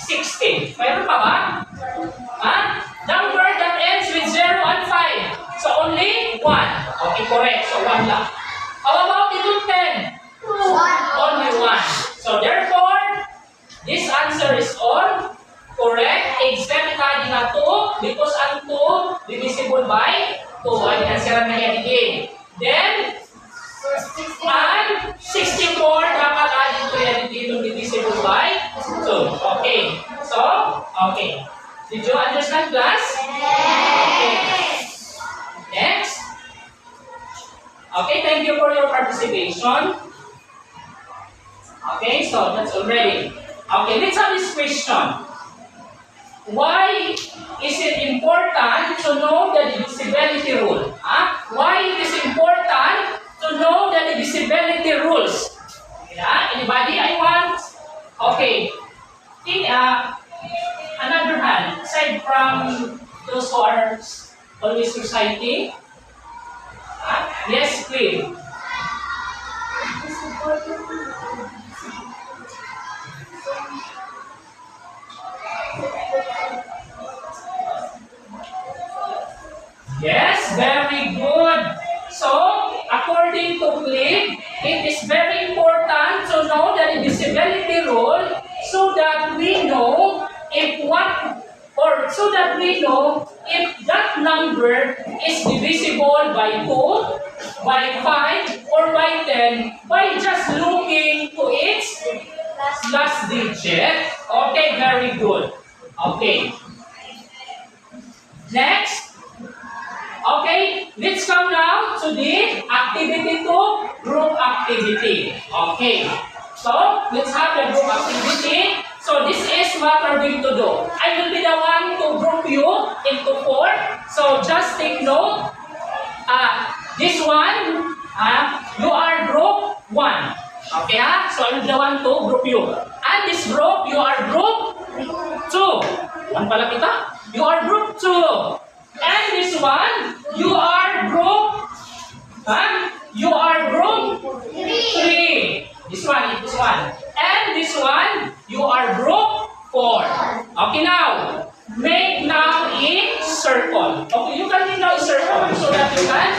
16. Mayroon pa ba? Ha? Number that ends with 0 and 5. So only 1. Okay, correct. So 1 lang. How about ito 10? Only 1. So therefore, this answer is all correct except tadi na 2 because ang 2 divisible by 2. Ay, answeran na yan again. Then, and 64 dapat add ito yan dito divisible by 2. Okay. So, okay. Did you understand, class? Okay. Next. Okay, thank you for your participation. Okay, so that's already. Okay, let's have this question. Why is it important to know the divisibility rule? Why it is important to know the divisibility rules? Yeah, anybody? I want. Okay. In another hand, aside from those who are always reciting. Yes, please. Yes, very good. So, according to Cliff, it is very important to know the divisibility rule so that we know if that number is divisible by 2, by 5, or by 10 by just looking to its last digit. Okay, very good. Okay. Next. Okay, let's come now to the activity 2, group activity. Okay, so let's have the group activity. So this is what we're going to do. I will be the one to group you into 4. So just take note. This one, you are group 1. Okay, so I'm the one to group you. And this group, you are group 2. One pala kita. You are group 2. And this one, you are group, you are group 3. This one. And this one, you are group 4. Okay, now, make now a circle. Okay, you can make now a circle so that you can